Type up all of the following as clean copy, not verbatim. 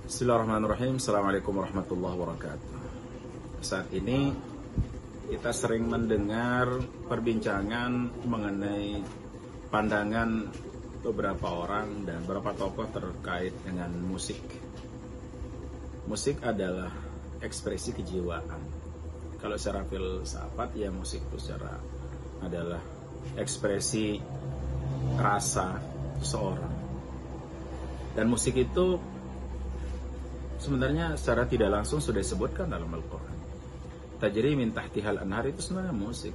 Bismillahirrahmanirrahim. Assalamualaikum warahmatullahi wabarakatuh. Saat ini kita sering mendengar perbincangan mengenai pandangan beberapa orang dan beberapa tokoh terkait dengan musik. Musik adalah ekspresi kejiwaan. Kalau secara filsafat ya musik itu secara adalah ekspresi rasa seseorang. Dan musik itu sebenarnya secara tidak langsung sudah disebutkan dalam Al-Quran. Tajri min tahtihal anhar itu sebenarnya musik.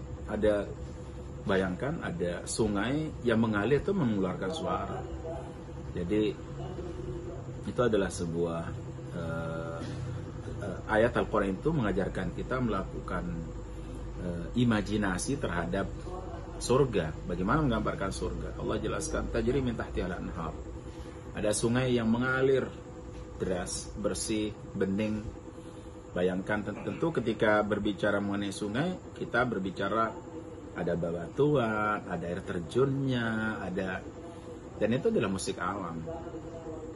Bayangkan ada sungai yang mengalir itu mengeluarkan suara. Jadi itu adalah sebuah ayat Al-Quran itu mengajarkan kita melakukan imajinasi terhadap surga. Bagaimana menggambarkan surga? Allah jelaskan tajri min tahtihal anhar. Ada sungai yang mengalir deras, bersih, bening. Bayangkan tentu ketika berbicara mengenai sungai, kita berbicara ada bebatuan, ada air terjunnya, dan itu adalah musik alam.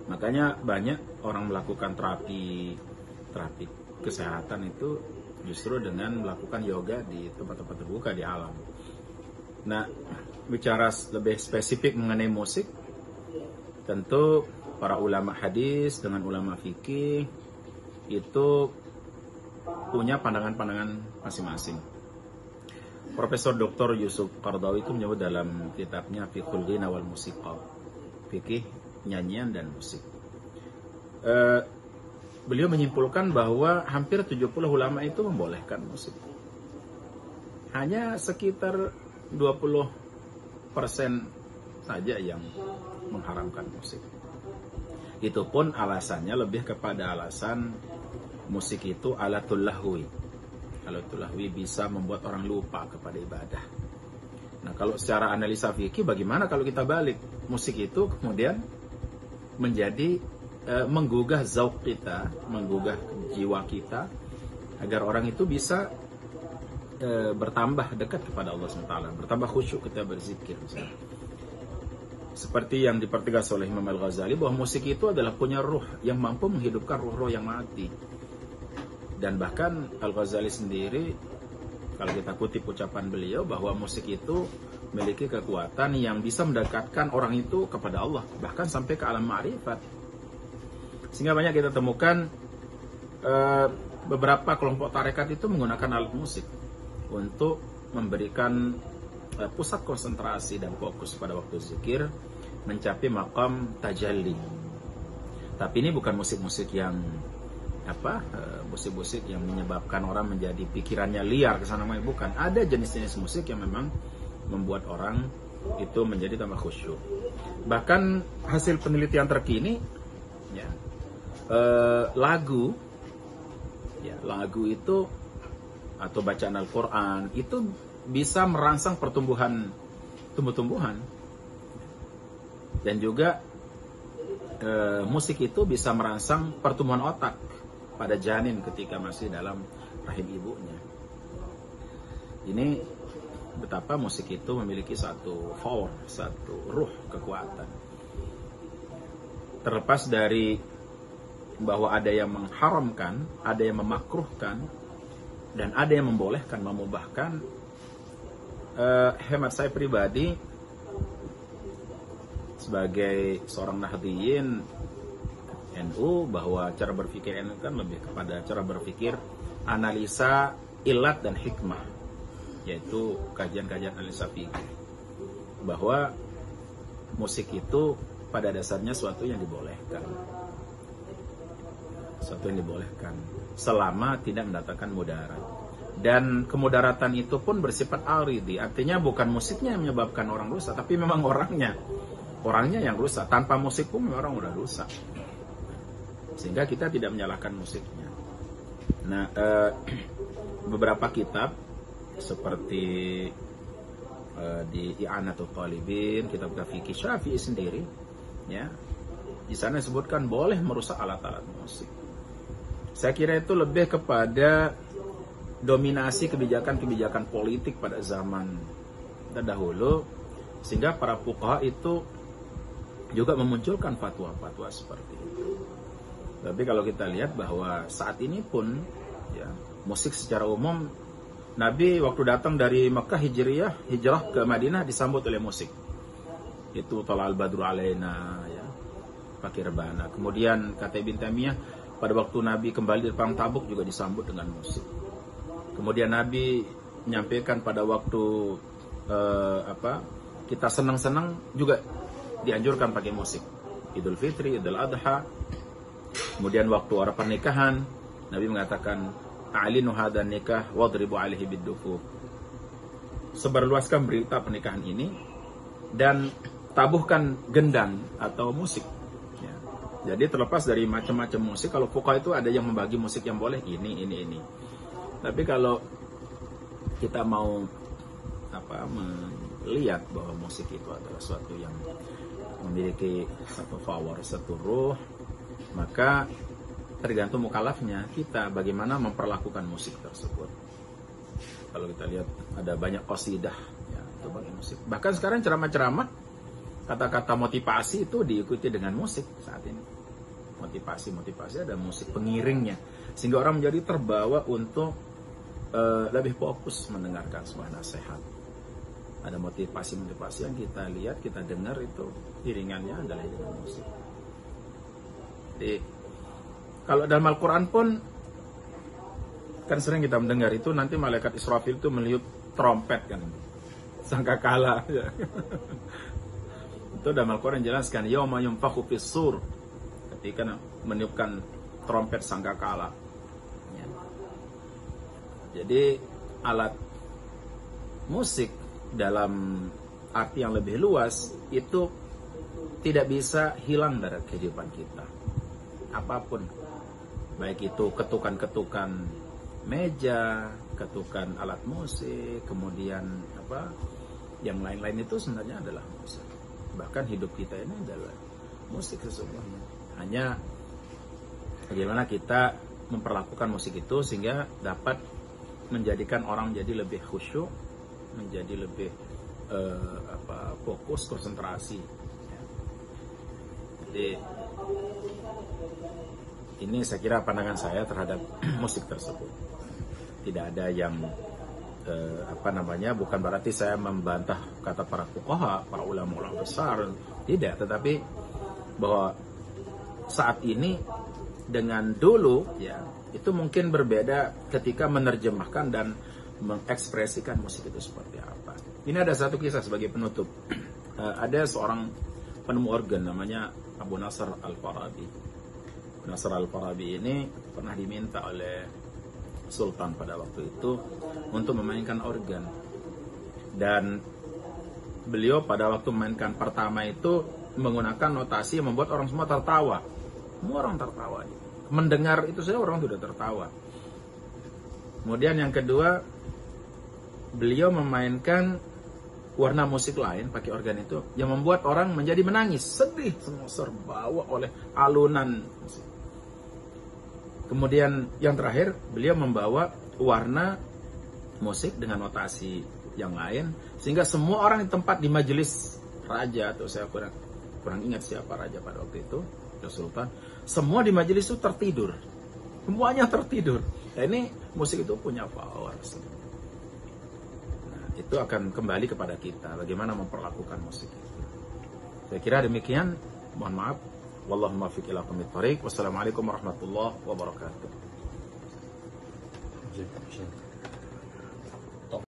Makanya banyak orang melakukan terapi kesehatan itu justru dengan melakukan yoga di tempat-tempat terbuka di alam. Nah, bicara lebih spesifik mengenai musik, tentu para ulama hadis dengan ulama fikih itu punya pandangan-pandangan masing-masing. Profesor Dr. Yusuf Qaradawi itu menyebut dalam kitabnya Fiqhul Ghina wal Musiqa, fikih nyanyian dan musik. Beliau menyimpulkan bahwa hampir 70 ulama itu membolehkan musik. Hanya sekitar 20% saja yang mengharamkan musik. Itu pun alasannya lebih kepada alasan musik itu alatul lahwi. Alatul lahwi bisa membuat orang lupa kepada ibadah. Nah, kalau secara analisa fikih, bagaimana kalau kita balik? Musik itu kemudian menjadi menggugah zauq kita, menggugah jiwa kita, agar orang itu bisa bertambah dekat kepada Allah SWT, bertambah khusyuk kita berzikir misalnya. Seperti yang dipertegas oleh Imam Al-Ghazali bahwa musik itu adalah punya ruh yang mampu menghidupkan ruh-ruh yang mati. Dan bahkan Al-Ghazali sendiri, kalau kita kutip ucapan beliau, bahwa musik itu memiliki kekuatan yang bisa mendekatkan orang itu kepada Allah, bahkan sampai ke alam ma'rifat. Sehingga banyak kita temukan beberapa kelompok tarekat itu menggunakan alat musik untuk memberikan pusat konsentrasi dan fokus pada waktu zikir, mencapai maqam tajalli. Tapi ini bukan musik-musik yang musik-musik yang menyebabkan orang menjadi pikirannya liar ke sana, bukan. Ada jenis-jenis musik yang memang membuat orang itu menjadi tambah khusyuk. Bahkan hasil penelitian terkini ya, lagu itu atau bacaan Al-Quran itu bisa merangsang pertumbuhan tumbuh-tumbuhan, dan juga musik itu bisa merangsang pertumbuhan otak pada janin ketika masih dalam rahim ibunya. Ini betapa musik itu memiliki satu power, satu ruh kekuatan. Terlepas dari bahwa ada yang mengharamkan, ada yang memakruhkan, dan ada yang membolehkan, memubahkan, hemat saya pribadi sebagai seorang Nahdliyin NU, bahwa cara berpikir NU kan lebih kepada cara berpikir analisa ilat dan hikmah, yaitu kajian-kajian analisa fikih, bahwa musik itu pada dasarnya suatu yang dibolehkan, selama tidak mendatangkan mudarat. Dan kemudaratan itu pun bersifat aridi, artinya bukan musiknya yang menyebabkan orang rusak, tapi memang orangnya yang rusak. Tanpa musik pun memang orang udah rusak, sehingga kita tidak menyalahkan musiknya. Nah, beberapa kitab seperti di I'anatul Talibin, kitab fikih Syafi'i sendiri, ya, di sana disebutkan boleh merusak alat-alat musik. Saya kira itu lebih kepada dominasi kebijakan-kebijakan politik pada zaman terdahulu, sehingga para fuqaha itu juga memunculkan fatwa-fatwa seperti itu. Tapi kalau kita lihat bahwa saat ini pun ya, musik secara umum, Nabi waktu datang dari Mekah hijrah ke Madinah disambut oleh musik. Itu Thala'al Badru Alaina, ya, pakai rebana. Kemudian kata Ibn Taimiyah, pada waktu Nabi kembali dari perang Tabuk juga disambut dengan musik. Kemudian Nabi menyampaikan pada waktu kita senang-senang juga dianjurkan pakai musik. Idul Fitri, Idul Adha. Kemudian waktu orang pernikahan, Nabi mengatakan, "A'linu hadan nikah wadribu alaihi bid-dufuf." Sebarluaskan berita pernikahan ini dan tabuhkan gendang atau musik. Ya. Jadi terlepas dari macam-macam musik, kalau fuqaha itu ada yang membagi musik yang boleh ini. Tapi kalau kita mau melihat bahwa musik itu adalah suatu yang memiliki satu power, satu ruh, maka tergantung mukalafnya kita bagaimana memperlakukan musik tersebut. Kalau kita lihat ada banyak qasidah ya, itu bagi musik. Bahkan sekarang ceramah-ceramah kata-kata motivasi itu diikuti dengan musik saat ini. Motivasi ada musik pengiringnya sehingga orang menjadi terbawa untuk lebih fokus mendengarkan sebuah nasihat. Ada motivasi yang kita lihat, kita dengar itu iringannya adalah dengan musik. Jadi kalau dalam Al-Quran pun kan sering kita mendengar itu nanti malaikat Israfil itu meniup trompet kan, sangkakala. Ya. Itu dalam Al-Quran jelaskan, yauma yunfakhu fis-sur, ketika meniupkan trompet sangkakala. Ya. Jadi alat musik dalam arti yang lebih luas itu tidak bisa hilang dari kehidupan kita. Apapun, baik itu ketukan-ketukan meja, ketukan alat musik, kemudian yang lain-lain itu sebenarnya adalah musik. Bahkan hidup kita ini adalah musik sesungguhnya. Hanya bagaimana kita memperlakukan musik itu sehingga dapat menjadikan orang jadi lebih khusyuk, menjadi lebih fokus, konsentrasi. Jadi ini saya kira pandangan saya terhadap musik tersebut. Tidak ada yang bukan berarti saya membantah kata para fuqaha, para ulama-ulama besar, tidak, tetapi bahwa saat ini dengan dulu ya itu mungkin berbeda ketika menerjemahkan dan mengekspresikan musik itu seperti apa. Ini ada satu kisah sebagai penutup. Ada seorang penemu organ namanya Abu Nasr Al-Farabi. Nasr Al-Farabi ini pernah diminta oleh Sultan pada waktu itu untuk memainkan organ. Dan beliau pada waktu memainkan pertama itu menggunakan notasi yang membuat orang semua tertawa. Semua orang tertawa. Mendengar itu saja orang sudah tertawa. Kemudian yang kedua, beliau memainkan warna musik lain pakai organ itu yang membuat orang menjadi menangis, sedih, semua terbawa oleh alunan musik. Kemudian yang terakhir, beliau membawa warna musik dengan notasi yang lain sehingga semua orang di tempat di majelis raja, atau saya kurang ingat siapa raja pada waktu itu, Sultan, semua di majelis itu tertidur. Semuanya tertidur. Nah, ini musik itu punya power. Nah, itu akan kembali kepada kita bagaimana memperlakukan musik itu. Saya kira demikian. Mohon maaf. Wallahu muwaffiq ila aqwamit thoriq. Wassalamualaikum warahmatullahi wabarakatuh.